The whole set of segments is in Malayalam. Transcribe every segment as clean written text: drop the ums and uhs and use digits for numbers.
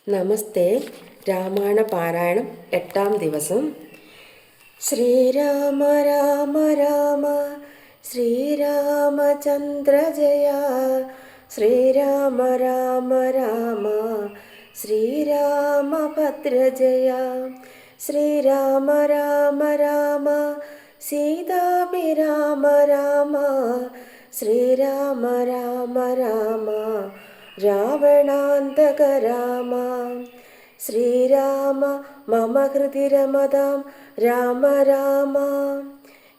നമസ്തേ. രാമായണ പാരായണം 8-ാം ദിവസം. ശ്രീരാമ രാമ രാമ ശ്രീരാമചന്ദ്ര ജയ. ശ്രീരാമ രാമ രാമ ശ്രീരാമഭദ്ര ജയ. ശ്രീരാമ രാമ രാമ സീതാഭിരാമ രാമ. ശ്രീരാമ രാമ രാമ രാവണാന്തക രാമ. ശ്രീരാമ മമ ഹൃദി രമതാം രാമ രാമ.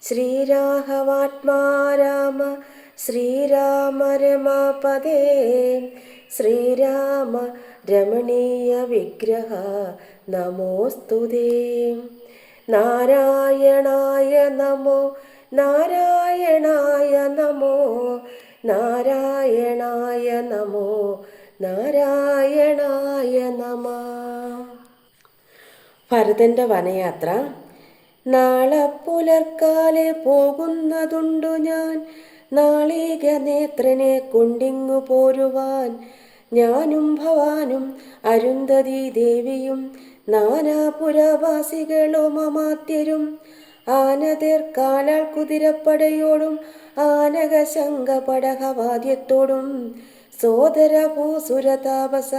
ശ്രീരാഘവാത്മാ രാമ ശ്രീരാമ രമാപദേ. ശ്രീരാമ രമണീയ വിഗ്രഹ നമോസ്തുതേ. നാരായണായ നമോ നാരായണായ നമോ നാരായണായ നമോ നാരായണായ നമ. ഭരതന്റെ വനയാത്ര. നാളെ പുലർക്കാലെ പോകുന്നതുണ്ടു ഞാൻ, നാളിക നേത്രനെ കൊണ്ടിങ്ങു പോരുവാൻ. ഞാനും ഭവാനും അരുന്ധതി ദേവിയും നാനാപുരവാസികളും അമാത്യരും ആനതേർക്കാലാൽ കുതിരപ്പടയോടും ആനകശങ്ക പടകവാദ്യത്തോടും സോദര ഭൂസുരതാപസ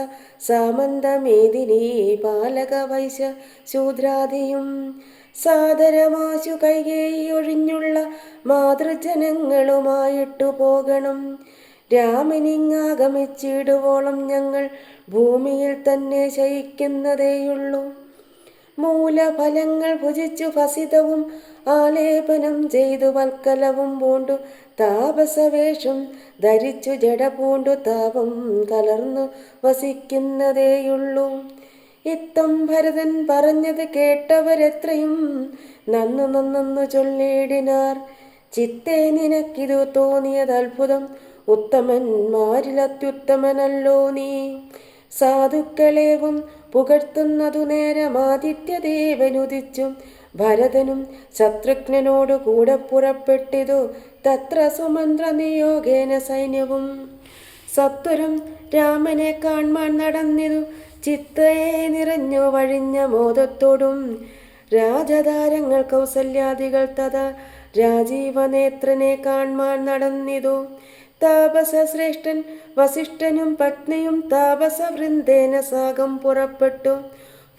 സാമന്തമേദിനി പാലക വൈശ്യ ശൂദ്രാദിയും സാദരമാശു കൈകേയൊഴിഞ്ഞുള്ള മാതൃജനങ്ങളുമായിട്ടു പോകണം. രാമനിങ്ങാഗമിച്ചിടുവോളം ഞങ്ങൾ ഭൂമിയിൽ തന്നെ ശയിക്കുന്നതേയുള്ളൂ. മൂലഫലങ്ങൾ ഭുജിച്ചു ഭസിതവും ആലേപനം ചെയ്തു വൽക്കലവും പൂണ്ടു താപസവേഷം ധരിച്ചു ജട പൂണ്ടു താപം കലർന്നു വസിക്കുന്നതേയുള്ളൂ. ഇത്തം ഭരതൻ പറഞ്ഞത് കേട്ടവരെത്രയും നന്നു നന്നു ചൊല്ലിടിനാർ. ചിത്തേ നിനക്കിതു തോന്നിയത് അത്ഭുതം, ഉത്തമന്മാരിൽ അത്യുത്തമനല്ലോ നീ. സാധുക്കളേവും പുകഴ്ത്തുന്നതു നേരം ആദിത്യദേവനുദിച്ചു ഭരതനും ശത്രുഘ്നനോടു കൂടെ പുറപ്പെട്ടിതു. തത്ര സുമന്ത്ര നിയോഗേന സൈന്യവും സത്വരം രാമനെ കാൺമാൻ നടന്നിതു. ചിത്തയെ നിറഞ്ഞു വഴിഞ്ഞ മോദത്തോടും രാജധാരങ്ങൾ കൗസല്യാദികൾ തഥാ രാജീവനേത്രനെ കാൺമാൻ നടന്നിതു. താപസശ്രേഷ്ഠൻ വസിഷ്ഠനും പത്നിയും താപസവൃന്ദേന സാഗം പുറപ്പെട്ടു.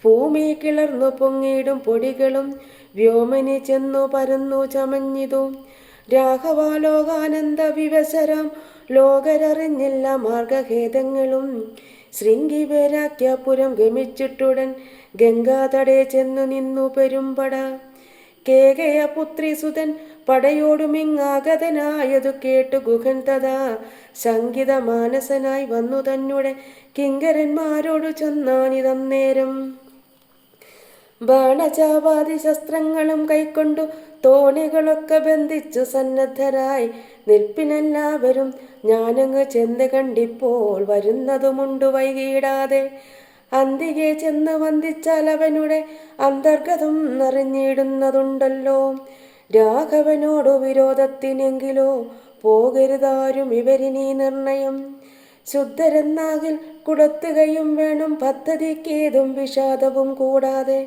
ഭൂമി കിളർന്നു പൊങ്ങിയിടും പൊടികളും വ്യോമനി ചെന്നു പരന്നു ചമഞ്ഞിതു. രാഘവാലോകാനന്ദ വിവശരാം ലോകരറിഞ്ഞില്ല മാർഗഖേദങ്ങളും. ശൃംഗിവേരാഖ്യാപുരം ഗമിച്ചിട്ടുടൻ ഗംഗാതടേ ചെന്നു നിന്നു പെരുമ്പട. കേകയ പുത്രിസുതൻ പടയോടുമിങ്ങാഗതനായതു കേട്ടു ഗുഹൻ തഥാ ശങ്കിത മാനസനായി വന്നു തന്നെ കിങ്കരന്മാരോടു ചൊന്നാനിതന്നേരം. ബാണചാപാതി ശസ്ത്രങ്ങളും കൈക്കൊണ്ടു തോണികളൊക്കെ ബന്ധിച്ചു സന്നദ്ധരായി നിൽപ്പിനെല്ലാവരും. ഞാനങ്ങ് ചെന്ന് കണ്ടിപ്പോൾ വരുന്നതുമുണ്ടു വൈകിടാതെ. അന്തികെ ചെന്ന് വന്ദിച്ചാൽ അവനുടെ അന്തർഗതം അറിഞ്ഞിടുന്നതുണ്ടല്ലോ. രാഘവനോടു വിരോധത്തിനെങ്കിലോ പോകരുതാരും ഇവരിനീ നിർണയം. ശുദ്ധരെന്നാകിൽ കുടത്തുകയും വേണം പദ്ധതിക്കേതും വിഷാദവും കൂടാതെ.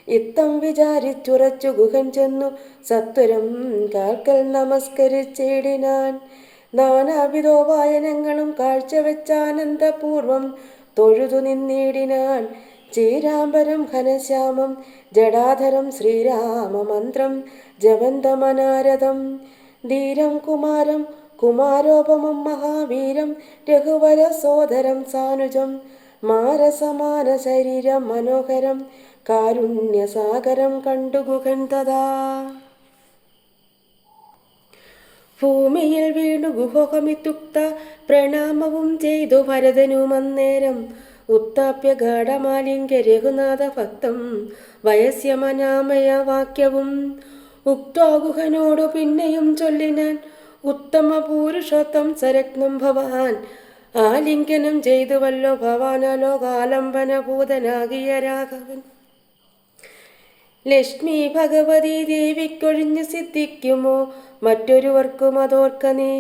ഇത്തം വിചാരിച്ചുറച്ചു ഗുഹൻ ചെന്നു സത്വരം കാൽക്കൽ നമസ്കരിച്ചിടിനാൻ. നാനാവിധോപായനങ്ങളും കാഴ്ചവെച്ചാനന്ദപൂർവം തൊഴുതു നിന്നിടിനാൻ. ചീരാംബരം ഘനശ്യാമം ജടാധരം ശ്രീരാമമന്ത്രം ജവന്തമനാരദം. ധീരം കുമാരം കുമാരോപമം മഹാവീരം രഘുവര സോദരം സാനുജം. മാരസമാന ശരീരം മനോഹരം കാരുണ്യസാഗരം കണ്ടു ഗുഹൻ തഥാ. ഭൂമിയിൽ വീണു ഗുഹോഹമിത്തുക്ത പ്രണാമവും ചെയ്തു ഭരതനുമന്നേരം. ഉത്താപ്യ ഗാഠമാലിംഗ്യ രഘുനാഥ ഭക്തം വയസ്യമനാമയ വാക്യവും ഉക്ത്വാ ഗുഹനോടു പിന്നെയും ചൊല്ലിനാൻ. ഉത്തമ പൂരുഷോത്തം സരത്നം ഭവാൻ ആലിംഗനം ചെയ്തുവല്ലോ ഭവാനലോകാലംബന ഭൂതനാകിയ രാഘവൻ. ലക്ഷ്മി ഭഗവതി ദേവിക്കൊഴിഞ്ഞു സിദ്ധിക്കുമോ മറ്റൊരുവർക്കും അതോർക്ക നീ.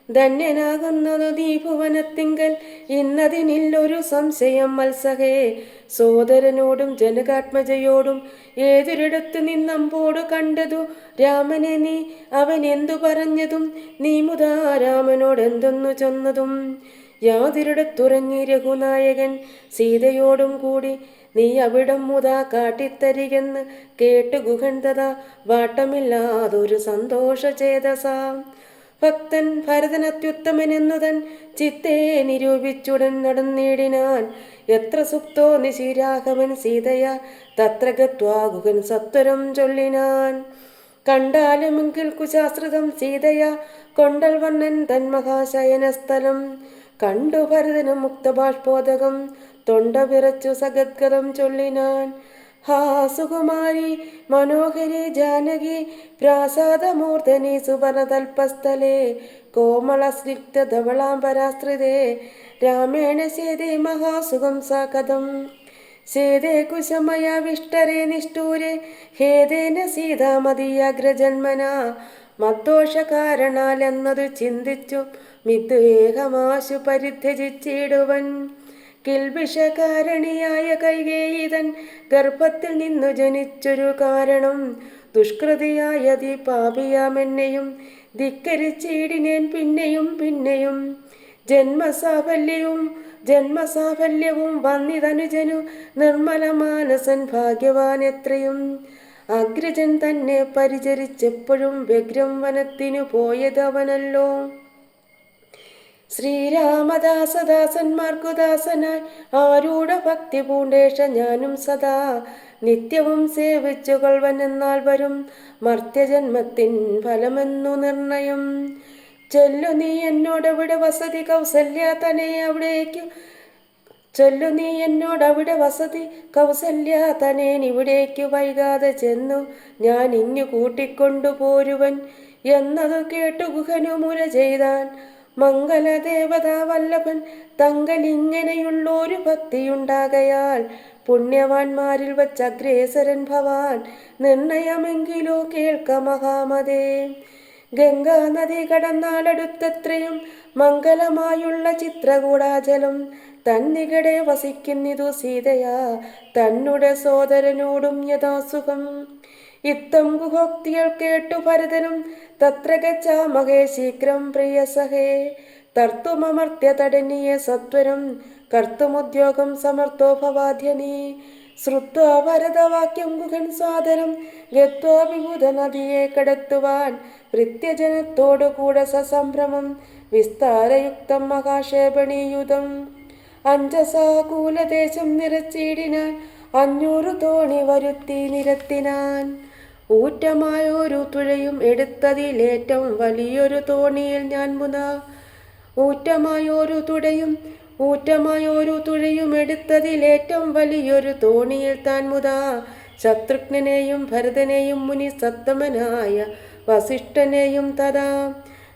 ധന്യനാകുന്നതു നീ ഭുവനത്തിങ്കൽ ഇന്നതിനില്ലൊരു സംശയം മത്സഹേ. സോദരനോടും ജനകാത്മജയോടും ഏതൊരിടത്തു നിന്നമ്പോടു കണ്ടതു രാമനെ നീ, അവൻ എന്തു പറഞ്ഞതും നീ മുതാ രാമനോടെന്തെന്നു ചൊന്നതും. യാതൊരിടത്തുറങ്ങി രഘുനായകൻ സീതയോടും കൂടി നീ അവിടം മുതാ കാട്ടിത്തരികെന്ന് കേട്ടു ഗുഹൻ തഥാ വാട്ടമില്ലാതൊരു സന്തോഷചേതസാം. ഭക്തൻ ഭരതൻ അത്യുത്തമനെന്നുതൻ ചിത്തേ നിരൂപിച്ചുടൻ നടന്നിടിനാൻ. എത്ര സുപ്തോ നിശിരാഘവൻ സീതയ തത്ര ഗത്വാ ഗുഹൻ സത്വരം ചൊല്ലിനാൻ. കണ്ടാലുമെങ്കിൽ കുശാശ്രിതം സീതയ കൊണ്ടൽ വർണ്ണൻ തന്മഹാശയനസ്ഥലം. കണ്ടു ഭരതന് മുക്തബാഷ്പോദകം തൊണ്ട വിറച്ചു സഗദ്ഗതം ചൊല്ലിനാൻ. ഹാ സുകുമാരി മനോഹരി ജാനകി പ്രാസാദമൂർധനി സുവർണതൽപസ്ഥലേ കോമളസ്നിഗ്ധ ധവളാംബരാശ്രിതേ രാമേണ സേതേ മഹാസുഖം സാകഥം. സേതേ കുശമയാവിഷ്ടരേ നിഷ്ഠൂരേ ഹേതേന സീതാമതിയഗ്രജന്മന. മദ്ദോഷകാരണാലെന്നതു ചിന്തിച്ചു മിദ്വേഗമാശു പരിത്യജിച്ചിടുവൻ. കിൽബിഷകാരണിയായ കൈകേയിതൻ ഗർഭത്തിൽ നിന്നു ജനിച്ചൊരു കാരണം. ദുഷ്കൃതിയായതി പാപിയാമെന്നെയും ധിക്കരിച്ചിടിനേൻ പിന്നെയും പിന്നെയും. ജന്മസാഫല്യവും വന്നിതനുജനു നിർമ്മലമാനസൻ ഭാഗ്യവാൻ എത്രയും. അഗ്രജൻ തന്നെ പരിചരിച്ചെപ്പോഴും വ്യഗ്രം വനത്തിനു പോയതവനല്ലോ. ശ്രീരാമദാസദാസന്മാർക്കു ദാസനായി ആരൂഢ ഭക്തി പൂണ്ടേഷ ഞാനും സദാ. നിത്യവും സേവിച്ചു കൊൾവനെന്നാൽ വരും മർത്യജന്മത്തിൻ ഫലമെന്നു നിർണയം. ചൊല്ലു നീ എന്നോടവിടെ വസതി കൗസല്യ തനേ അവിടേക്കു ചൊല്ലു നീ എന്നോടവിടെ വസതി കൗസല്യ തനേൻ ഇവിടേക്കു വൈകാതെ ചെന്നു ഞാൻ ഇഞ്ഞു കൂട്ടിക്കൊണ്ടു പോരുവൻ എന്നതു കേട്ടു ഗുഹനു മുര ചെയ്താൻ. മംഗലദേവതാ വല്ലഭൻ തങ്കലിങ്ങനെയുള്ളൊരു ഭക്തിയുണ്ടാകയാൽ പുണ്യവാന്മാരിൽ വച്ച് അഗ്രേസരൻ ഭവാൻ നിർണയമെങ്കിലോ കേൾക്ക മഹാമതേ. ഗംഗാ നദി കടന്നാലടുത്തത്രയും മംഗലമായുള്ള ചിത്രകൂടാചലം തന്നികടെ വസിക്കുന്നിതു സീതയാ തന്നുടെ സോദരനോടും യഥാസുഖം. ഇത്തം ഗുഹോക്തികൾ കേട്ടു ഭരതനും തത്ര ഗച്ഛാമഹേ ശീഘ്രം പ്രിയസഹേ. തർത്തുമമർത്യ തടനീയ സത്വരം കർത്തുമുദ്യോഗം സമർത്ഥോ ഭവാദ്യനീ. ശ്രുത്വാ ഭരതവാക്യം ഗുഹൻ സാദരം ഗത്വാ വിബുധ നദിയെ കടത്തുവാൻ ഭൃത്യജനത്തോടുകൂടെ സസംഭ്രമം വിസ്താരയുക്തം മഹാക്ഷേപണീയുതം. അഞ്ജസാകൂലദേശം നിറച്ചിടിനാൻ 500 തോണി വരുത്തി നിരത്തിനാൻ. ഊറ്റമായൊരു തുഴയും എടുത്തതിലേറ്റവും വലിയൊരു തോണിയിൽ ഞാൻ മുതാ. ഊറ്റമായൊരു തുഴയും എടുത്തതിലേറ്റവും വലിയൊരു തോണിയിൽ താൻ മുതാ. ശത്രുഘ്നെയും ഭരതനെയും മുനി സത്തമനായ വസിഷ്ഠനെയും തഥാ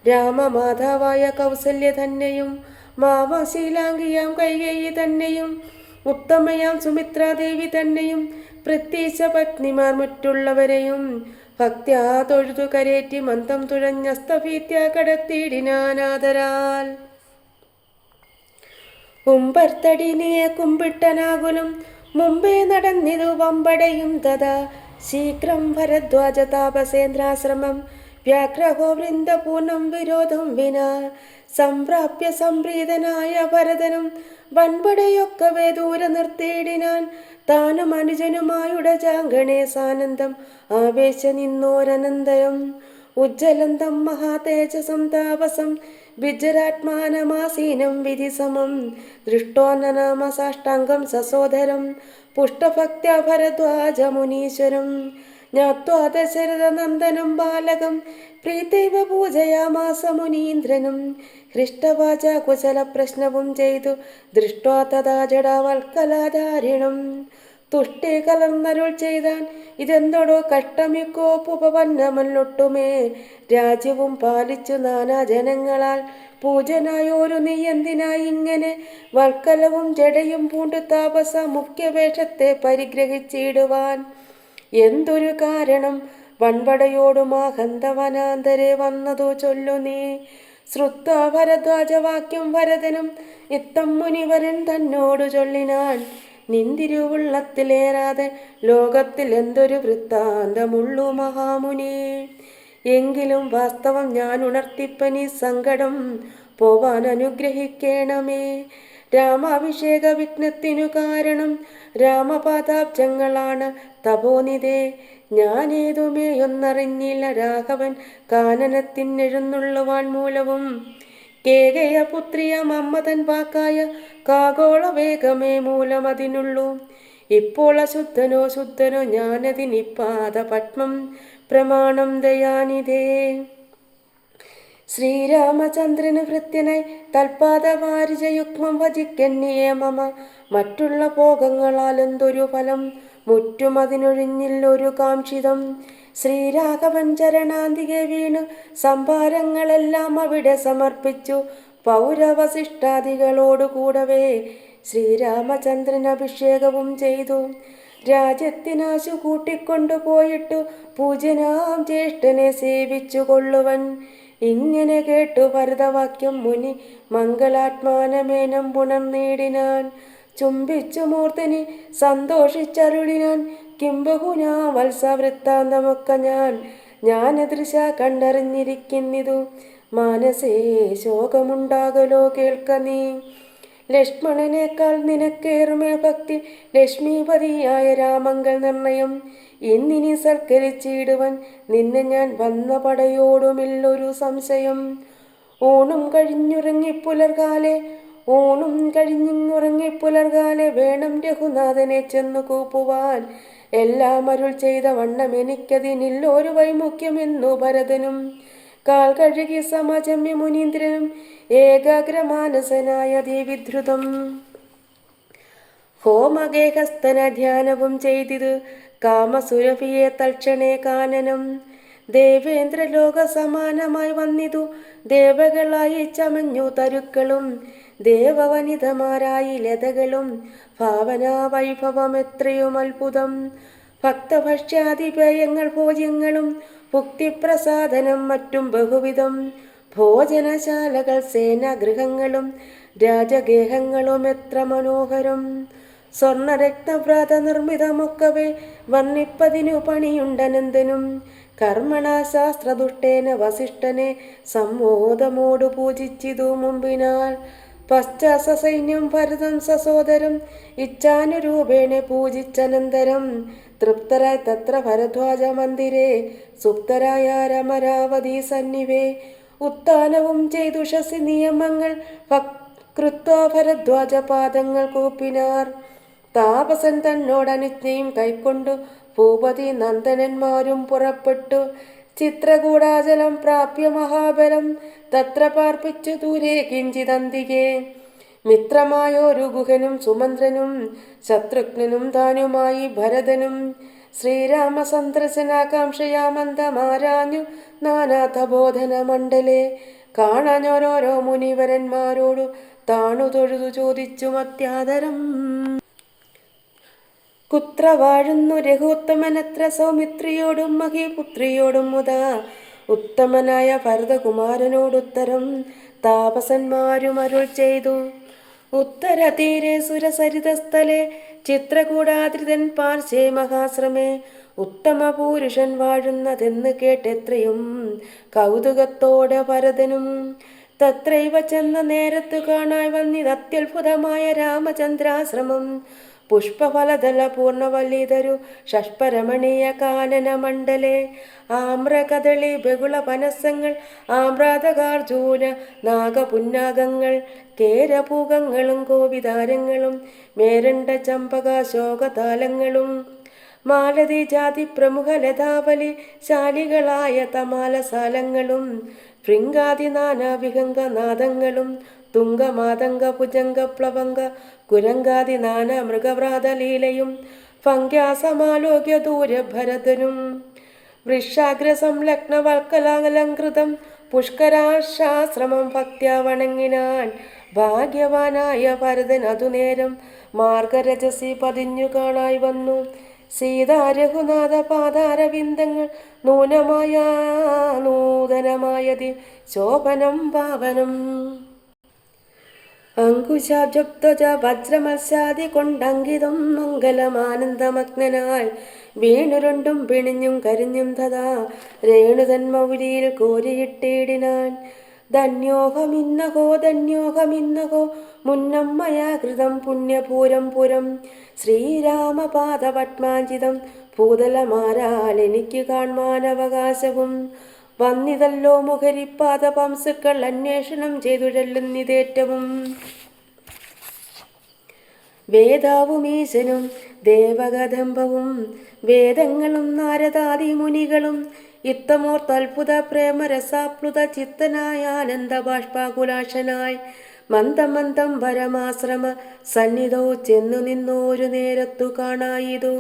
രാമമാതാവായ കൗസല്യ തന്നെയും മാവശീലാംഗിയാം കൈകേയി തന്നെയും ഉത്തമയാം സുമിത്രാദേവി തന്നെയും പ്രത്യേക പത്നിമാർ മറ്റുള്ളവരെയും ഭക്ത്യാ തൊഴുതു കരേറ്റി മന്ദം തുഴഞ്ഞസ്തഭീത്യ കടത്തിയിടിനാനാദരാൽ. ഉമ്പർത്തടിനിയെ കുമ്പിട്ടനാകുലും മുമ്പേ നടന്നിതു വമ്പടയും തഥാ. ശീഘ്രം ഭരദ്വാജ താപസേന്ദ്രാശ്രമം വ്യാഘ്രഹോ വൃന്ദപൂർണം വിരോധം വിനാ. സംപ്രാപ്യ സംപ്രീതനായ ഭരതനും വൻപടയൊക്കവേ ദൂരെ നിർത്തിയിടിനാൻ. താനും അനുജനുമായുടെ ജാങ്കണേ സാനന്ദം ആവേശ നിന്നോരനന്തരം. ഉജ്ജ്വലന്തം മഹാതേജസം താപസം വിജരാത്മാനമാസീനം വിധിസമം. ദൃഷ്ടോന്നനാമ സാഷ്ടാംഗം സസോദരം പുഷ്ടഭക്ത്യാ ഭരദ്വാജമുനീശ്വരം. ജ്ഞാത്വാ ദശരഥനന്ദനം ബാലകം പ്രീതൈവ പൂജയാമാസ മുനീന്ദ്രനും. ഹൃഷ്ടവാച കുശല പ്രശ്നവും ചെയ്തു ദൃഷ്ട്വാ തഥാ ജടാവൽക്കലാധാരിണം. തുഷ്ടി കലർന്നരുൾ ചെയ്താൻ ഇതെന്തോടോ കഷ്ടമിക്കോപ്പുപന്നമല്ലൊട്ടുമേ. രാജ്യവും പാലിച്ചു നാനാ ജനങ്ങളാൽ പൂജനായോരു നീ എന്തിനായി ഇങ്ങനെ വൽക്കലവും ജടയും പൂണ്ടു താപസ മുഖ്യവേഷത്തെ പരിഗ്രഹിച്ചിടുവാൻ? എന്തൊരു കാരണം വൻപടയോടുമാ ഹന്തവനാന്തരെ വന്നതു ചൊല്ലു നീ. ശ്രുത്വാ ഭരദ്വാജവാക്യം ഭരതനും ഇത്തം മുനിവരൻ തന്നോടു ചൊല്ലിനാൻ, നിന്തിരുവുള്ളത്തിലേറാതെ ലോകത്തിൽ എന്തൊരു വൃത്താന്തമുള്ളു മഹാമുനി. എങ്കിലും വാസ്തവം ഞാൻ ഉണർത്തിപ്പനി സങ്കടം പോവാൻ അനുഗ്രഹിക്കണമേ. രാമാഭിഷേക വിഘ്നത്തിനു കാരണം രാമപാദാബ്ജങ്ങളാണ് തപോനിധേ. ഞാനേതുമേയൊന്നറിഞ്ഞില്ല രാഘവൻ കാനനത്തിനെഴുന്നള്ളുവാൻ മൂലവും. കേകയപുത്രിയ മമ്മതൻ വാക്കായ കാഗോള വേഗമേ മൂലമതിനുള്ളൂ. ഇപ്പോൾ അശുദ്ധനോ ശുദ്ധനോ ഞാനതിനിപ്പാദ പത്മം പ്രമാണം ദയാനിധേ. ശ്രീരാമചന്ദ്രന് ഭൃത്യനായി തൽപാദവാരിജയുഗ്മം ഭജിക്കന്നിയേ മമ. മറ്റുള്ള ഭോഗങ്ങളാൽ എന്തൊരു ഫലം മുറ്റുമതിനൊഴിഞ്ഞില്ലൊരു കാംക്ഷിതം. ശ്രീരാഘവൻ ചരണാന്തികെ വീണു സംഭാരങ്ങളെല്ലാം അവിടെ സമർപ്പിച്ചു. പൗരവശിഷ്ടാദികളോടുകൂടവേ ശ്രീരാമചന്ദ്രൻ അഭിഷേകവും ചെയ്തു. രാജ്യത്തിനാശു കൂട്ടിക്കൊണ്ടുപോയിട്ടു പൂജനാം ജ്യേഷ്ഠനെ സേവിച്ചു കൊള്ളുവൻ. ഇങ്ങനെ കേട്ടു ഭരതവാക്യം മുനി മംഗളാത്മാനമേനം പുണർനേടിനാൻ. ചുംബിച്ചു മൂർത്തിനി സന്തോഷിച്ചരുളിനാൻ, കിംബഹുനാ വത്സവൃത്താന്തമൊക്കെ ഞാനദൃശ കണ്ടറിഞ്ഞിരിക്കുന്നിതു. മാനസേ ശോകമുണ്ടാകലോ കേൾക്ക നീ. ലക്ഷ്മണനേക്കാൾ നിനക്കേറുമേ ഭക്തി ലക്ഷ്മീപതിയായ രാമങ്കൽ നിർണയം. ഇന്നിനി സൽക്കരിച്ചിടുവൻ നിന്നെ ഞാൻ വന്ന പടയോടുമില്ലൊരു സംശയം. ഊണും കഴിഞ്ഞുറങ്ങിപ്പുലർകാലെ വേണം രഘുനാഥനെ ചെന്നു കൂപ്പുവാൻ. എല്ലാം അരുൾ ചെയ്ത വണ്ണം എനിക്കതിനില്ലൊരു വൈമുഖ്യമെന്നു ഭരതനും. കാൽ കഴുകി സമജമ്യ മുനീന്ദ്രനും ഏകാഗ്രമാനസനായ ദേവിധൃതം. ഹോമഗേഹസ്ഥന ധ്യാനവും ചെയ്തിത് കാമസുരഭിയെ തൽക്ഷണേ കാനനം. ദേവേന്ദ്രലോക സമാനമായി വന്നിതു ദേവകളായി ചമഞ്ഞു തരുക്കളും. ദേവവനിതമാരായി ലതകളും ഭാവനാ വൈഭവം എത്രയും അത്ഭുതം. ഭക്തഭക്ഷ്യാദിപേയങ്ങൾ ഭോജ്യങ്ങളും ഭുക്തിപ്രസാദനം മറ്റും ബഹുവിധം. ഭോജനശാലകൾ സേനാഗൃഹങ്ങളും രാജഗേഹങ്ങളും എത്ര മനോഹരം. സ്വർണരത്നവ്രത നിർമ്മിതമൊക്കവേ വർണ്ണിപ്പതിനു പണിയുണ്ടനന്ദനും. കർമ്മണ ശാസ്ത്രദുഷ്ടേന വസിഷ്ഠനെ സമ്മോദമോടു പൂജിച്ചിതു മുമ്പിനാൽ. പശ്ചാസൈന്യം ഭരതം സസോദരം ഇച്ഛാനുരൂപേണ പൂജിച്ചനന്തരം. തൃപ്തരായി തത്ര ഭരദ്വാജ മന്ദിരേ സുപ്തരായ രമരാവതി സന്നിവേ. ഉത്ഥാനവും ചെയ്തുഷസി നിയമങ്ങൾ കൃത്വാ ഭരദ്വാജ പാദങ്ങൾ കൂപ്പിനാർ. താപസൻ തന്നോടനുജ്ഞയും കൈക്കൊണ്ടു ഭൂപതി നന്ദനന്മാരും പുറപ്പെട്ടു. ചിത്രകൂടാചലം പ്രാപ്യ മഹാബലം തത്ര പാർപ്പിച്ചു ദൂരെ കിഞ്ചിതന്തികെ. മിത്രമായൊരു ഗുഹനും സുമന്ത്രനും ശത്രുഘ്നനും താനുമായി ഭരതനും. ശ്രീരാമസന്ദർശനാകാംക്ഷയാമന്തമാരാഞ്ഞു നാനാഥബോധന മണ്ഡലേ. കാണാഞ്ഞോരോരോ മുനിവരന്മാരോടു താണു തൊഴുതു ചോദിച്ചു അത്യാദരം. കുത്ര വാഴുന്നു രഘുത്തമനത്ര സൗമിത്രിയോടും മഹിപുത്രിയോടും മുതാ. ഉത്തമനായ ഭരതകുമാരനോടുത്തരം താപസന്മാരും അരുൾ ചെയ്തു. ഉത്തരതീരെ സുരസരിതസ്ഥലെ ചിത്രകൂടാദ്രിതൻ പാർശ്വേ മഹാശ്രമേ. ഉത്തമ പുരുഷൻ വാഴുന്നതെന്ന് കേട്ടെത്രയും കൗതുകത്തോടെ ഭരതനും. തത്രൈവ ചെന്ന നേരത്തു കാണാൻ വന്നിതത്യത്ഭുതമായ രാമചന്ദ്രാശ്രമം. പുഷ്പഫലദല പൂർണ്ണവല്ലിതരു ഷഷ്പരമണീയ കാനന മണ്ഡലേ. ആമ്രകദളി ബഹുള പനസങ്ങൾ ആമ്രാതകാർജൂന നാഗപുന്നാഗങ്ങൾ കേരപൂകങ്ങളും കോവിതാരങ്ങളും മേരണ്ട ചമ്പക ശോകതാലങ്ങളും. മാലതി ജാതി പ്രമുഖ ലതാവലി ശാലികളായ തമാലസാലങ്ങളും. ഭൃംഗാദി നാനാവിഹംഗനാദങ്ങളും തുംഗമാതംഗ ഭുജംഗ പ്ലവംഗ കുരങ്കാദി നാനാ മൃഗവ്രാതലീലയും. ഭംഗ്യാസമാലോക്യ ദൂരഭരതനും വൃഷാഗ്രസംലഗ്ന വൽക്കലാലങ്കൃതം പുഷ്കരാശ്രാശ്രമം ഭക്ത്യാ വണങ്ങിനാൻ. ഭാഗ്യവാനായ ഭരതൻ അതുനേരം മാർഗരജസി പതിഞ്ഞു കാണായി വന്നു. സീതാരഘുനാഥ പാതാരവിന്ദങ്ങൾ നൂതനമായതി ശോഭനം പാവനം. അങ്കുശാബ്ജപ്തജ വജ്രമത്സ്യാദി കൊണ്ടങ്കിതം മംഗലമാനന്ദമഗ്നനായി വീണുരുണ്ടും പിണിഞ്ഞും കരിഞ്ഞും തഥാ രേണുതൻ മൗലിയിൽ കോരിയിട്ടേടിനാൻ. ധന്യോഹമിന്നകോ മുന്നമ്മയാ കൃതം പുണ്യപൂരം പുരം ശ്രീരാമപാദപത്മാഞ്ചിതം ഭൂതലമാരാൽ എനിക്ക് കാൺമാനവകാശവും വന്നിതല്ലോ മുഖരിപ്പാദ പംസുക്കൾ അന്വേഷണം ചെയ്തു ചൊല്ലുന്നിതേറ്റവും. വേദാവും ഈശനും ദേവകദംബവും വേദങ്ങളും നാരദാദി മുനികളും ഇത്തമോർത്തത്ഭുത പ്രേമരസാപ്ലുത ചിത്തനായ ആനന്ദ ബാഷ്പാകുലാശനായി മന്ദമന്ദം പരമാശ്രമ സന്നിധോ ചെന്നു നിന്നോരു നേരത്തു കാണായിതു.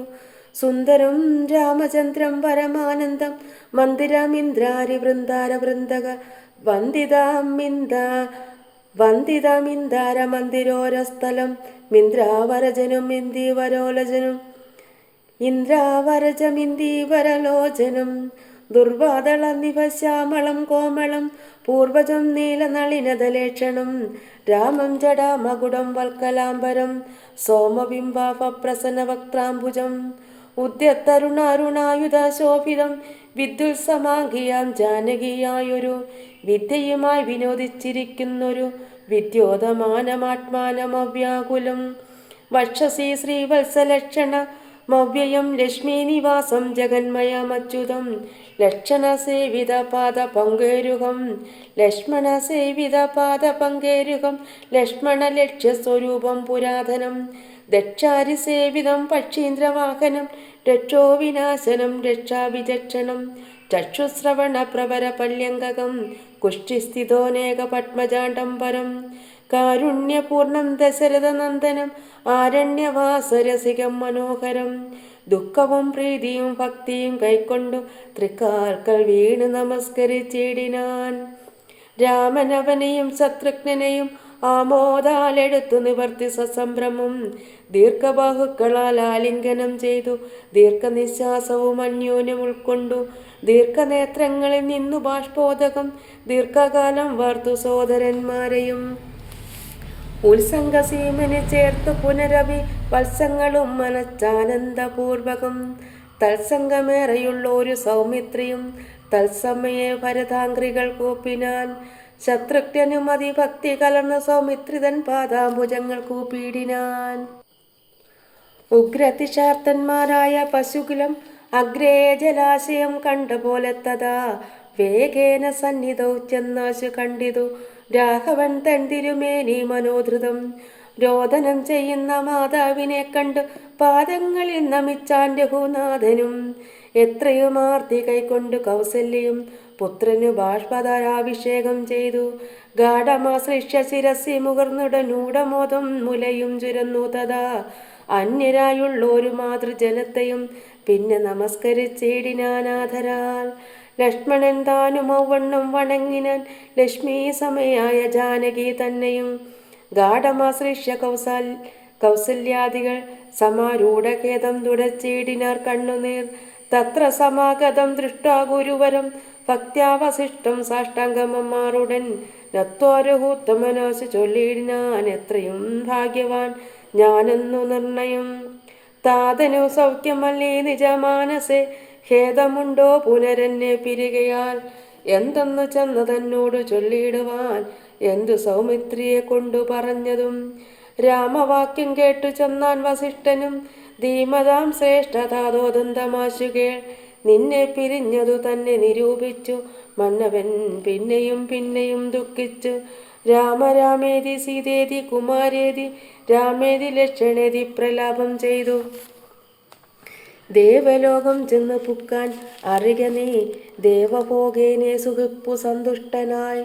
സുന്ദരം രാമചന്ദ്രം പരമാനന്ദം മന്ദിരമിന്ദ്രാരി വൃന്ദാര വൃന്ദക വന്ദിതമിന്ദാര മന്ദിരോരസ്ഥലം മിന്ദ്രാവരജനും ഇന്ദീവരോലജനും ഇന്ദ്രാവരജമിന്ദീവരലോചനം ദുർവാദള നിവശ്യാമളം കോമളം പൂർവജം നീലനളിനദലേക്ഷണം രാമം ജടാമകുടം വൽക്കലാംബരം സോമബിംബാഭപ്രസന്നവക്ത്രാംബുജം ഉദ്യത്തരുണാരുണായുധ ശോഭിതം വിദ്യുത്സമാഖിയാം ജാനകിയായൊരു വിദ്യയുമായി വിനോദിച്ചിരിക്കുന്നൊരു വിദ്യോതമാനമാത്മാനമവ്യാകുലം വക്ഷസി ശ്രീവത്സലക്ഷണ മവ്യയം ലക്ഷ്മീനിവാസം ജഗന്മയമച്യുതം ലക്ഷണസേവിത പാദപങ്കേരുഹം ലക്ഷ്മണസേവിത ലക്ഷ്മണലക്ഷ്യസ്വരൂപം പുരാതനം ദക്ഷാരിസേവിതം പക്ഷീന്ദ്രവാഹനം രക്ഷോ വിനാശനം രക്ഷാവിചക്ഷണം ചക്ഷുശ്രവണ പ്രവര പല്യംഗകം കുഷ്ഠിസ്ഥിതോനേക പത്മജാഡംബരം കാരുണ്യപൂർണം ദശരഥനന്ദനം ആരണ്യവാസരസികം മനോഹരം ദുഃഖവും പ്രീതിയും ഭക്തിയും കൈക്കൊണ്ടു തൃക്കാൽക്കൽ വീണു നമസ്കരിച്ചിടിനാൻ. രാമനവനെയും ശത്രുഘ്നെയും ആമോദാലെടുത്തു നിവർത്തി സസംഭ്രമം ദീർഘബാഹുക്കളാൽ ആലിംഗനം ചെയ്തു ദീർഘനിശ്വാസവും അന്യോന്യം ഉൾക്കൊണ്ടു ദീർഘനേത്രങ്ങളിൽ നിന്നു ബാഷ്പോദകം ദീർഘകാലം വാർത്തു സോദരന്മാരെയും ഉത്സംഗസീമനെ ചേർത്തു പുനരവി വത്സങ്ങളും മനച്ചാനന്ദപൂർവകം തത്സംഗമേറെയുള്ളൊരു സൗമിത്രിയും തത്സമയെ ഭരതാംഗ്രികൾ കൂപ്പിനാൻ. ശത്രുഘ്നും അതിഭക്തി കലർന്ന സൗമിത്രിതൻ പാദാംബുജങ്ങൾ കൂപ്പിയിടിനാൻ. ഉഗ്രതിശാർത്തന്മാരായ പശുകുലം അഗ്രേ ജലാശയം കണ്ട പോലെ തഥാ വേഗേന സന്നിധൗ ചെന്നാശു കണ്ടിതു രാഘവൻ തൻ തിരുമേനി മനോധൃതം. രോദനം ചെയ്യുന്ന മാതാവിനെ കണ്ടു പാദങ്ങളിൽ നമിച്ചാൻ രഘുനാഥനും. എത്രയും ആർത്തി കൈക്കൊണ്ടു കൗസല്യയും പുത്രനു ബാഷ്പധാരാഭിഷേകം ചെയ്തു. ഗാഠമാശ്ലിഷ്യ ശിരസി മുകർന്നുടനൂഢമോദം മുലയും ചുരന്നു തഥാ അന്യരായുള്ളൊരു മാതൃജനത്തെയും പിന്നെ നമസ്കരിച്ചിടിനാനാഥരാൽ. ലക്ഷ്മണൻ താനും ഔവണ്ണം വണങ്ങിനാൻ ലക്ഷ്മി സമയായ ജാനകി തന്നെയും. ഗാഠമാശ്ലിഷ്യ കൗസല്യാദികൾ സമാരൂഢഖേദം തുടച്ചിടിനാർ കണ്ണുനീർ. തത്ര സമാഗതം ദൃഷ്ടാ ഗുരുവരം ഭക്ത്യാവശിഷ്ടം സാഷ്ടാംഗമമാറുടൻ നത്വാരഹൂത്തമനാശു ചൊല്ലിയിടിനാൻ എത്രയും ഭാഗ്യവാൻ ഞാനെന്നു നിർണയം. താതനു സൗഖ്യമല്ലേ നിജമാനസെ ഖേദമുണ്ടോ പുനരെന്നെ പിരികയാൽ എന്തെന്നു ചെന്ന് തന്നോട് ചൊല്ലിയിടുവാൻ എന്തു സൗമിത്രിയെ കൊണ്ടു പറഞ്ഞതും. രാമവാക്യം കേട്ടു ചെന്നാൻ വസിഷ്ഠനും ധീമതാം ശ്രേഷ്ഠതാതോദന്തമാശുകേൾ നിന്നെ പിരിഞ്ഞതു തന്നെ നിരൂപിച്ചു മന്നവൻ പിന്നെയും പിന്നെയും ദുഃഖിച്ചു. രാമരാമേതി സീതേതി കുമാരേതി രാമേതി ലക്ഷണേതി പ്രലാപം ചെയ്തു. ദേവലോകം ചെന്ന് പുക്കാൻ അറിക നീ ദേവഭോഗേനെ സുഖിപ്പു സന്തുഷ്ടനായി.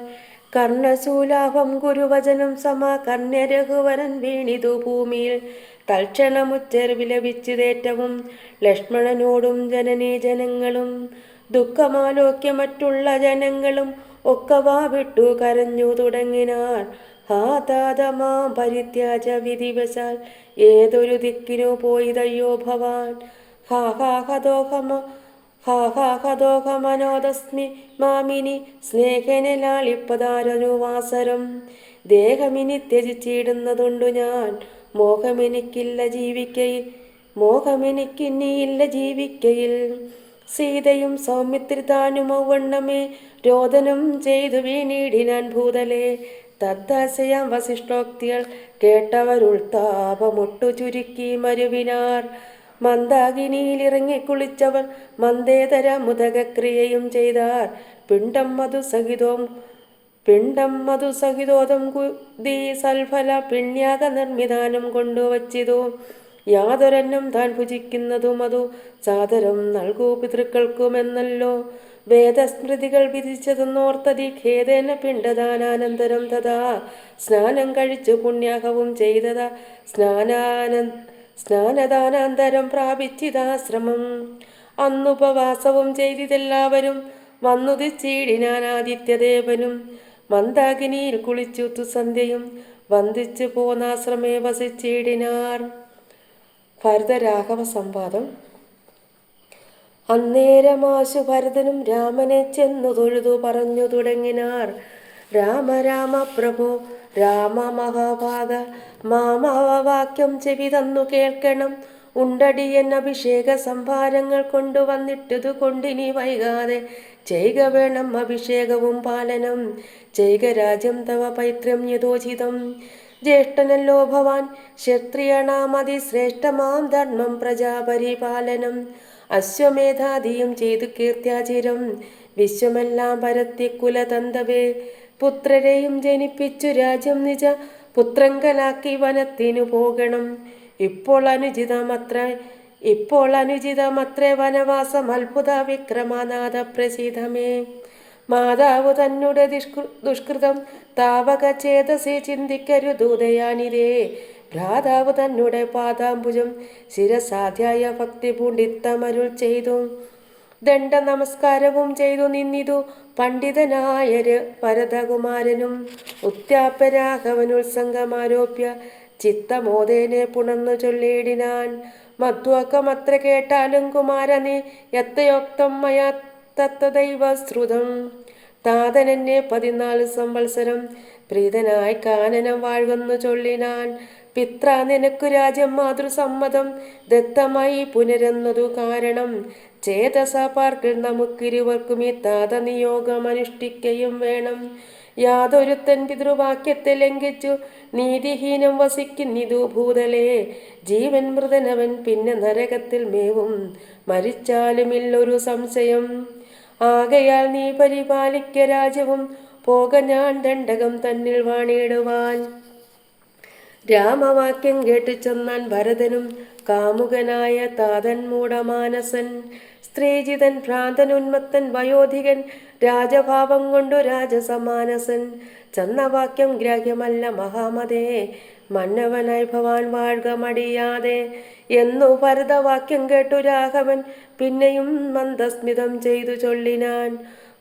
കർണശൂലാഭം ഗുരുവചനം സമാ കർണ്യരഘുവരൻ വീണിതു ഭൂമിയിൽ തൽക്ഷണമുച്ചർ വിലപിച്ചതേറ്റവും ലക്ഷ്മണനോടും ജനനീ ജനങ്ങളും. ദുഃഖമാലോക്യ മറ്റുള്ള ജനങ്ങളും ഒക്കവാ വിട്ടു കരഞ്ഞു തുടങ്ങിനാർ. ഹാ താതമാം പരിത്യാജ വിധിവശാൽ ഏതൊരു ദിക്കിനു പോയിതയ്യോ ഭവാൻ. ഹാ ഹാ ഹതോഹമ ഹാ ഹാ ഹതോഹമനോദസ്മി മാമിനി സ്നേഹനെ ലാളിപ്പതാരനുവാസരം. ദേഹമിനി ത്യജിച്ചിടുന്നതുണ്ടു ഞാൻ, മോഹമെനിക്കില്ല ജീവിക്കയിൽ മോഹമെനിക്കിനിയില്ല ജീവിക്കയിൽ. സീതയും സൗമിത്രി താനും ഔവണ്ണമേ രോദനം ചെയ്തു വീണിടിനാൻ ഭൂതലേ. തദ്ദാശയാം വസിഷ്ഠോക്തികൾ കേട്ടവരുൾത്താപമൊട്ടു ചുരുക്കി മരുവിനാർ. മന്ദാകിനിയിലിറങ്ങിക്കുളിച്ചവർ മന്ദേതര മുദകക്രിയയും ചെയ്താർ. പിണ്ടം മധുസഹിതോദം കുതി സൽഫല പിണ്യാക നിർമ്മിതാനം കൊണ്ടുവച്ചിതു. യാതൊരന്നം താൻ ഭുജിക്കുന്നതും അതു സാദരം നൽകൂ പിതൃക്കൾക്കുമെന്നല്ലോ വേദസ്മൃതികൾ വിധിച്ചതെന്നോർത്തതി ഖേദേന പിണ്ടദാനാനന്തരം തഥാ സ്നാനം കഴിച്ചു പുണ്യാഹവും ചെയ്തതാ സ്നാനദാനാന്തരം പ്രാപിച്ചിതാശ്രമം. അന്നുപവാസവും ചെയ്തിതെല്ലാവരും വന്നുദിച്ചിടിനാൻ ആദിത്യദേവനും. മന്ദാകിനിയിൽ കുളിച്ചുത്തു സന്ധ്യയും വന്ദിച്ചു പോന്നാശ്രമേ വസിച്ചിടിനാർ. ഭരതരാഘവ സംവാദം. അന്നേരമാശു ഭരതനും രാമനെ ചെന്നു തൊഴുതു പറഞ്ഞു തുടങ്ങിനാർ. രാമ രാമ പ്രഭോ രാമ മഹാഭാഗ, മാമാവാക്യം ചെവി തന്നു കേൾക്കണം. ഉണ്ടടിയൻ അഭിഷേക സംഭാരങ്ങൾ കൊണ്ടുവന്നിട്ടതു കൊണ്ടിനി വൈകാതെ ചെയ്ക വേണം അഭിഷേകവും പാലനം. ചെയ്ക രാജ്യം തവ പൈത്രം യഥോചിതം. ജ്യേഷ്ഠനല്ലോ ഭവാൻ ക്ഷത്രിയണാമതിശ്രേഷ്ഠമാം ധർമ്മം പ്രജാപരിപാലനം. അശ്വമേധാദിയും ചെയ്തു കീർത്തിയാചിരം വിശ്വമെല്ലാം പരത്തി കുലതന്തവേ. പുത്രരെയും ജനിപ്പിച്ചു രാജ്യം നിജ പുത്രങ്കലാക്കി വനത്തിനു പോകണം. ഇപ്പോൾ അനുചിതമത്രേ വനവാസം അത്ഭുത വിക്രമനാഥ പ്രസിദ്ധമേ. മാതാവ് തന്നുടെ ദുഷ്കൃതം താവക ചേതസി ചിന്തിക്കരുതൂതയാനിതേ. ഭ്രാതാവ് തന്നുടെ പാദാംബുജം ശിരസാധ്യായ ഭക്തി പൂണ്ടിത്തമരുൾ ചെയ്തു. ദണ്ഡ നമസ്കാരവും ചെയ്തു നിന്നിതു പണ്ഡിതനായ ഭരതകുമാരനും. ഉത്യാപരാഘവനുത്സംഗമാരോപ്യ ചിത്തമോദേനെ പുണർന്നു ചൊല്ലിയിടിനാൻ. മധ്വക്കമത്ര കേട്ടാലും കുമാര നീ യത്തയോക്തം മയാ തത്തദൈവ ശ്രുതം. താതനെന്നെ 14 സംവത്സരം പ്രീതനായി കാനനം വാഴുന്നു ചൊല്ലിനാൻ. പിത്ര നിനക്കു രാജ്യം മാതൃസമ്മതം ദത്തമായി പുനരെന്നതു കാരണം. ചേതസ പാർക്കിൽ നമുക്കിരുവർക്കും ഈ താത നിയോഗം അനുഷ്ഠിക്കുകയും വേണം. യാതൊരുത്തൻ പിതൃവാക്യത്തെ ലംഘിച്ചു നീതിഹീനം വസിക്കുന്നിതു ഭൂതലേ. ജീവൻ മൃതനവൻ പിന്നെ നരകത്തിൽ മേവും, മരിച്ചാലുമില്ലൊരു സംശയം. ആകയാൽ നീ പരിപാലിക്ക രാജ്യവും പോക ഞാൻ ദണ്ഡകം തന്നിൽ വാണിടുവാൻ. രാമവാക്യം കേട്ടു ചെന്നാൻ ഭരതനും കാമുകനായ താതൻ മൂഢമാനസൻ. സ്ത്രീജിതൻ ഭ്രാന്തൻ ഉന്മത്തൻ വയോധികൻ രാജഭാവം കൊണ്ടു രാജസമാനസൻ. ചന്നവാക്യം ഗ്രാഹ്യമല്ല മഹാമതേ, മന്നവനായി ഭവാൻ വാഴ്ക മടിയാതെ എന്നു ഭരതവാക്യം കേട്ടു രാഘവൻ പിന്നെയും മന്ദസ്മിതം ചെയ്തു ചൊല്ലിനാൻ.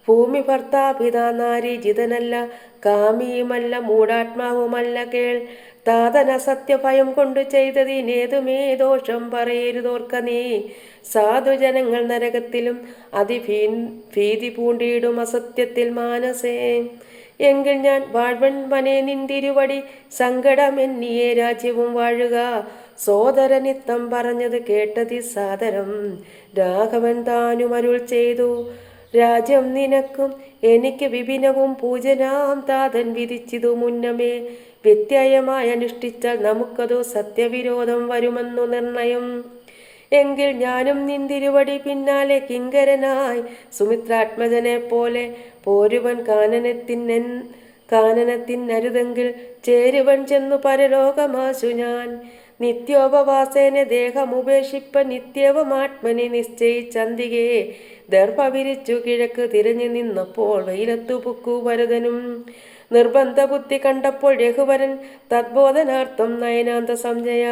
ഭൂമി ഭർത്താപിതാ നാരീജിതനല്ല, കാമിയുമല്ല, മൂഢാത്മാവുമല്ല കേൾ. താതന സത്യഭയം കൊണ്ടു ചെയ്തതിനേതുമേ ദോഷം പറയരുതോർക്ക നീ. സാധുജനങ്ങൾ നരകത്തിലും ഭീതി പൂണ്ടിയിടും അസത്യത്തിൽ മാനസേ. എങ്കിൽ ഞാൻ വാഴ്വൻ വനെ നിന്തിരുവടി സങ്കടമെന്നിയേ രാജ്യവും വാഴുക. സോദരനിത്തം പറഞ്ഞത് കേട്ടതി സാദരം രാഘവൻ താനും അരുൾ ചെയ്തു. രാജ്യം നിനക്കും എനിക്ക് വിപിനവും പൂജനാം താതൻ വിധിച്ചിതു മുന്നമേ. വ്യത്യയമായി അനുഷ്ഠിച്ചാൽ നമുക്കതു സത്യവിരോധം വരുമെന്നു നിർണയം. എങ്കിൽ ഞാനും നിന്തിരുവടി പിന്നാലെ കിങ്കരനായി സുമിത്രാത്മജനെ പോലെ പോരുവൻ കാനനത്തിനരുതെങ്കിൽ ചേരുവൻ ചെന്നു പരലോകമാശു ഞാൻ. നിത്യോപവാസേന ദേഹമുപേക്ഷിപ്പ നിത്യവമാത്മനി നിശ്ചയിച്ചന്തികേ. ദർഭ വിരിച്ചു കിഴക്ക് തിരഞ്ഞു നിന്നപ്പോൾ വെയിലത്തു പുക്കു ഭരതനും. നിർബന്ധ ബുദ്ധി കണ്ടപ്പോൾ രഘുവരൻ തദ്ബോധനാർത്ഥം നയനാന്ത സംജയ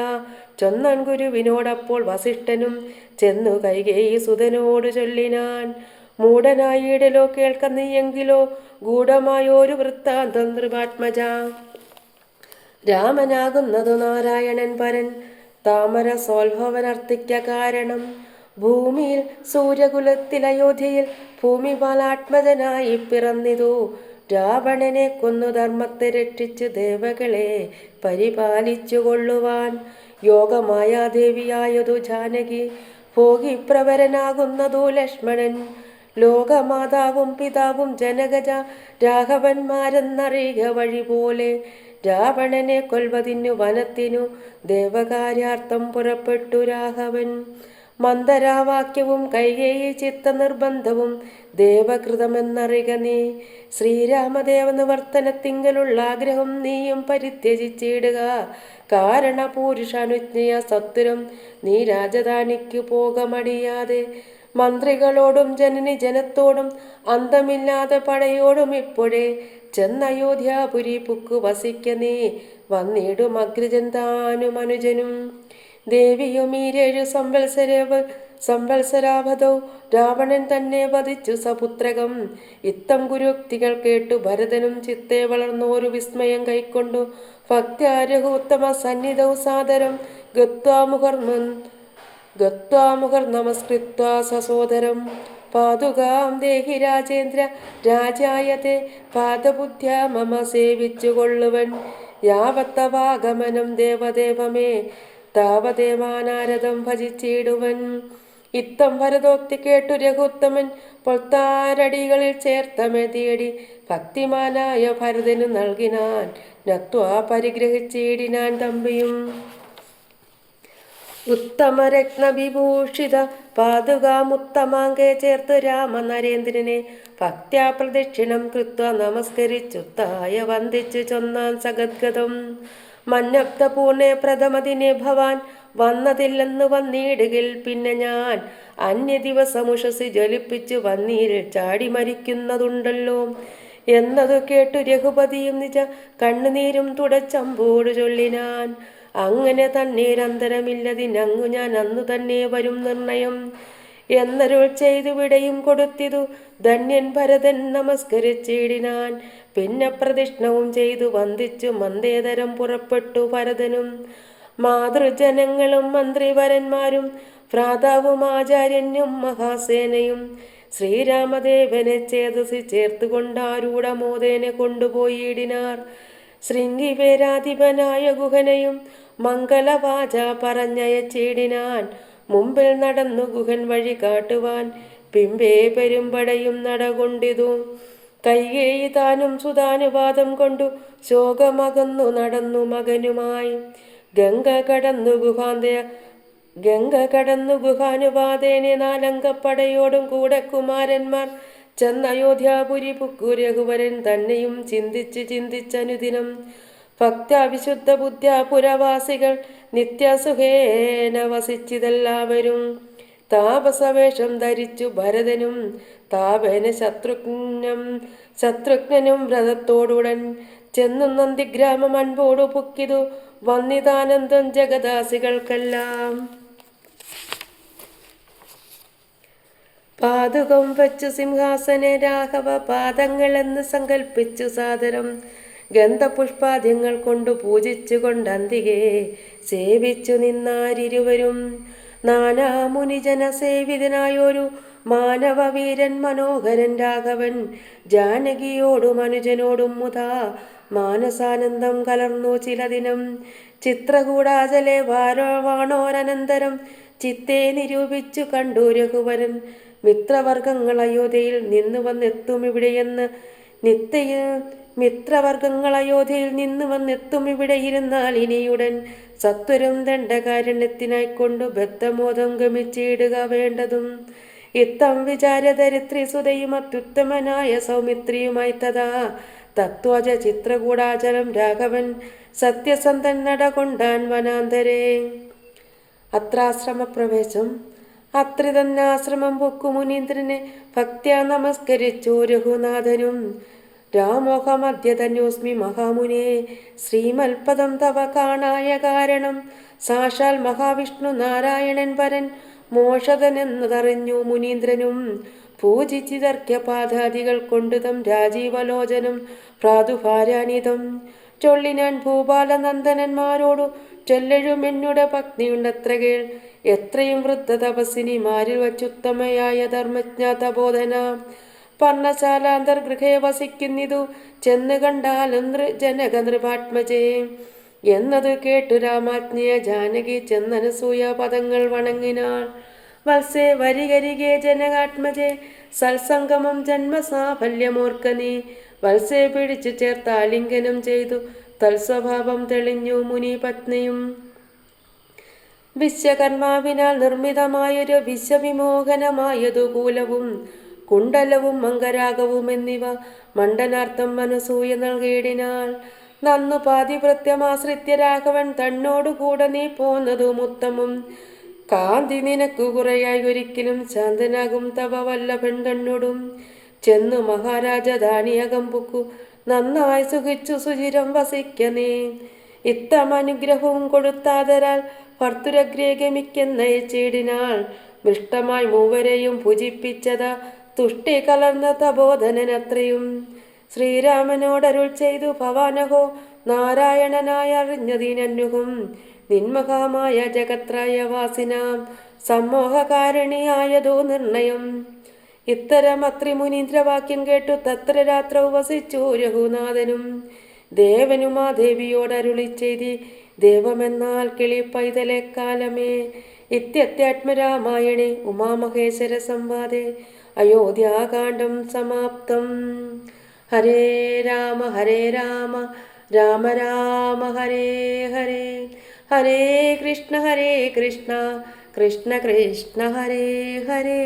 ചൊന്നാൻ ഗുരുവിനോടപ്പോൾ വസിഷ്ഠനും ചെന്നു കൈകേയി സുതനോട് ചൊല്ലിനാൻ. മൂഢനായിടലോ കേൾക്ക നീയെങ്കിലോ ഗൂഢമായോരു വൃത്താന്തം നൃപാത്മജ. രാമനാകുന്നതു നാരായണൻ പരൻ താമര സോത്ഭവനർത്തിക്ക കാരണം. ഭൂമിയിൽ സൂര്യകുലത്തിൽ അയോധ്യയിൽ ഭൂമിപാലാത്മജനായി പിറന്നിതു. രാവണനെ കൊന്നു ധർമ്മത്തെ രക്ഷിച്ച് ദേവകളെ പരിപാലിച്ചു കൊള്ളുവാൻ. യോഗമായാദേവിയായതു ജാനകി, ഭോഗിപ്രവരനാകുന്നതു ലക്ഷ്മണൻ. ലോകമാതാവും പിതാവും ജനകജ രാഘവന്മാരെന്നറിയുക വഴി പോലെ. രാവണനെ കൊൽവതിനു വനത്തിനു ദേവകാര്യാർത്ഥം പുറപ്പെട്ടു രാഘവൻ. മന്ദരാവാക്യവും കൈകേയി ചിത്തനിർബന്ധവും ദേവകൃതമെന്നറിക നീ. ശ്രീരാമദേവ നിവർത്തനത്തിങ്കലുള്ള ആഗ്രഹം നീയും പരിത്യജിച്ചിടുക. കാരണപുരുഷാനുജ്ഞയ സത്വരം നീ രാജധാനിക്കു പോകമടിയാതെ. മന്ത്രികളോടും ജനനി ജനത്തോടും അന്തമില്ലാതെ പടയോടും ഇപ്പോഴേ ചെന്നയോധ്യാപുരി പുക്കു വസിക്ക നീ. വന്നിടും അഗ്രജൻ താനും അനുജനും. ദേവിയും ഈ 7 സംവത്സരാവധൗ രാവണൻ തന്നെ വധിച്ചു സപുത്രകം. ഇത്തം ഗുരുക്തികൾ കേട്ടു ഭരതനും ചിത്തെ വളർന്നോരു വിസ്മയം കൈക്കൊണ്ടു. ഭക്ത്യാരഹോത്തമ സന്നിധൗ സാദരം ഗത്വാമുഹർ നമസ്കൃത്വാ സസോദരം. പാതുകാം ദേഹി രാജേന്ദ്ര രാജായത്തെ പാദബുദ്ധ്യാ മമ സേവിച്ചു കൊള്ളുവൻ. യാവത്തവാഗമനം ദേവദേവമേ താവദേവാനാരദം ഭജിച്ചിടുവൻ. ഇത്തം ഭരതോക്തി കേട്ടു രഘുത്തമൻ പൊൽത്താരടികളിൽ ചേർത്തമെതിയടി ഭക്തിമാനായ ഭരതനു നൽകിനാൻ. നത്വാ പരിഗ്രഹിച്ചിടിനാൻ തമ്പിയും. ഉത്തമരത്നവിഭൂഷിത പാതുകാമുത്തമാങ്കെ ചേർത്ത് രാമനരേന്ദ്രനെ ഭക്ത്യാ പ്രദക്ഷിണം കൃത്വ നമസ്കരിച്ചുത്തായ വന്ദിച്ചു ചൊന്നാൻ സഗദ്ഗതം. മന്നബ്ധപൂർണേ പ്രഥമദിനെ ഭവാൻ വന്നതില്ലെന്ന് വന്നിടുകിൽ പിന്നെ ഞാൻ അന്യദിവസമുഷസി ജ്വലിപ്പിച്ചു വന്നീരിൽ ചാടി മരിക്കുന്നതുണ്ടല്ലോ എന്നതു കേട്ടു രഘുപതിയും നിജ കണ്ണുനീരും തുടച്ചമ്പോടു ചൊല്ലിനാൻ. അങ്ങനെ തന്നീരന്തരമില്ലതിനങ്ങു ഞാൻ അന്നു തന്നെ വരും നിർണയം എന്നരുൾ ചെയ്തു വിടയും കൊടുത്തിതു. ധന്യൻ ഭരതൻ നമസ്കരിച്ചിടിനാൻ. പിന്നെ പ്രദക്ഷിണവും ചെയ്തു വന്ദിച്ചു മന്ദേതരം പുറപ്പെട്ടു ഭരതനും. മാതൃജനങ്ങളും മന്ത്രിവരന്മാരും ഭ്രാതാവും ആചാര്യനും മഹാസേനയും ശ്രീരാമദേവനെ ചേതസി ചേർത്തുകൊണ്ടാരൂഢമോദേനെ കൊണ്ടുപോയിടിനാർ. ശൃംഗിവേരാധിപനായ ഗുഹനെയും മംഗളവാച പറഞ്ഞയച്ചിടിനാൻ. മുമ്പിൽ നടന്നു ഗുഹൻ വഴി കാട്ടുവാൻ പിമ്പേ പെരുമ്പടയും നടകൊണ്ടിതു. കൈകേയി താനും സുതാനുവാദം കൊണ്ടു ശോകമകന്നു നടന്നു മകനുമായി. ഗംഗ കടന്നു ഗുഹാനുവാദേനെ 4 അംഗപ്പടയോടും കൂടെ കുമാരന്മാർ ചെന്നയോധ്യാപുരി പുക്കു. രഘുവരൻ തന്നെയും ചിന്തിച്ചനുദിനം ഭക്തവിശുദ്ധ ബുദ്ധ്യ പുരവാസികൾ നിത്യസുഖേന വസിച്ചിതെല്ലാവരും. താപസവേഷം ധരിച്ചു ഭരതനും താപേന ശത്രുഘ്നനും വ്രതത്തോടുടൻ ചെന്നു നന്ദിഗ്രാമം അൻപോടു പുക്കിതു വന്നിതാനന്ദം ജഗദാസികൾക്കെല്ലാം. പാതുകം വച്ചു സിംഹാസനെ രാഘവ പാദങ്ങളെന്ന് സങ്കൽപ്പിച്ചു സാദരം ഗന്ധപുഷ്പാദ്യങ്ങൾ കൊണ്ടു പൂജിച്ചു കൊണ്ടന്തികെ സേവിച്ചു നിന്നാരിരുവരും. നാനാമുനിജന സേവിതനായൊരു മാനവവീരൻ മനോഹരൻ രാഘവൻ ജാനകിയോടും അനുജനോടും മുതാ മാനസാനന്ദം കലർന്നു ചില ദിനം. ചിത്രകൂടാചലെ വാണോരനന്തരം ചിത്തെ നിരൂപിച്ചു കണ്ടു രഘുവരൻ. മിത്രവർഗങ്ങൾ അയോധ്യയിൽ നിന്ന് വന്നെത്തുമിവിടെയെന്ന് മിത്രവർഗങ്ങൾ വന്നെത്തുമിവിടെ ഇരുന്നാൽ ഇനിയുടൻ സത്വരം ദണ്ഡകാരണ്യത്തിനായിക്കൊണ്ടു ബദ്ധമോദം ഗമിച്ചിടുക വേണ്ടതും. ഇത്തം വിചാരധരിത്രി സുതയും അത്യുത്തമനായ സൗമിത്രിയുമായി തഥാ തത്വജ ചിത്രകൂടാചരം രാഘവൻ സത്യസന്ധൻ നടകൊണ്ടാൻ വനാന്തരേ. അത്രാശ്രമപ്രവേശം. അത്രി തന്നാശ്രമം പൊക്കു മുനീന്ദ്രനെ ഭക്ത്യാ നമസ്കരിച്ചു രഘുനാഥനും. രാമോഹമദ്യതന്യോസ്മി മഹാമുനേ ശ്രീമൽപദം തവ കാണായ കാരണം സാക്ഷാൽ മഹാവിഷ്ണു നാരായണൻ വരൻ മോഷതനെന്നതറിഞ്ഞു മുനീന്ദ്രനും. പൂജിച്ചിതർക്യപാദാദികൾ കൊണ്ടുതം രാജീവലോചനം പ്രാതുഭാരാനിതം ചൊല്ലിനാൻ ഭൂപാലനന്ദനന്മാരോടു ചൊല്ലഴുമെന്നുടെ പത്നിയുണ്ടത്രകേൾ. എത്രയും വൃദ്ധ തപസ്സിനിമാരിൽ വച്ചുത്തമയായ ധർമ്മജ്ഞ തപോധന പർണശാലാന്തർഗൃഹേ വസിക്കുന്നിതു ചെന്ന് കണ്ടാലും ജനക നൃപാത്മജേ എന്നത് കേട്ടു രാമാജ്ഞയ ജാനകി ചെന്നനസൂയ പദങ്ങൾ വണങ്ങിനാൾ. വത്സേ വരികരികെ ജനകാത്മജേ സത്സംഗമം ജന്മസാഫല്യമോർക്ക നീ. വത്സേ പിടിച്ചു ചേർത്താലിംഗനം ചെയ്തു തൽസ്വഭാവം തെളിഞ്ഞു മുനി പത്നിയും. വിശ്വകർമാവിനാൽ നിർമ്മിതമായൊരു വിശ്വവിമോഹനമായതു കൂലവും കുണ്ടലവും മംഗരാഗവും എന്നിവ മണ്ഡനാർത്ഥം മനസൂയ നൽകിയിടിനാൾ. നന്നു പാതിവൃത്യമാശ്രിത്യ രാഘവൻ തന്നോടുകൂടെ നീ പോന്നതും ഉത്തമം. കാന്തി നിനക്കു കുറയായി ഒരിക്കലും ശാന്തനാകും തവ വല്ലഭൻ തന്നോടും. ചെന്നു മഹാരാജ ധാനിയകം പുക്കു നന്നായി സുഖിച്ചു സുചിരം വസിക്കനേ. ഇത്തമനുഗ്രഹവും കൊടുത്താതരാൽ ഭർത്തുരഗ്രേ ഗമിക്കുന്നയച്ചിടിനാൾ. മിഷ്ടമായി മൂവരെയും ഭുജിപ്പിച്ചത തുഷ്ടി കലർന്ന തപോധനനത്രയും. ശ്രീരാമനോടരുൾ ചെയ്തു ഭവാനഹോ നാരായണനായ അറിഞ്ഞതിനന്യുഹം. നിന്മഹാമായ ജഗത്രയവാസിനാം സമ്മോഹകാരണിയായതോ നിർണയം. ഇത്തരം അത്രിമുനീന്ദ്രവാക്യം കേട്ടു തത്ര രാത്രൗ വസിച്ചു രഘുനാഥനും. ദേവനുമാ ദേവിയോടരുളി ചെയ്തി ദേവമെന്നാൽ കിളി പൈതലെ കാലമേ. ഇത്യത്യാത്മരാമായണേ ഉമാമഹേശ്വര സംവാദേ അയോധ്യാകാന്ഡം സമാപ്തം. ഹരേ രാമ രാമ രാമ ഹരേ ഹരേ. ഹരേ കൃഷ്ണ കൃഷ്ണ കൃഷ്ണ ഹരേ ഹരേ.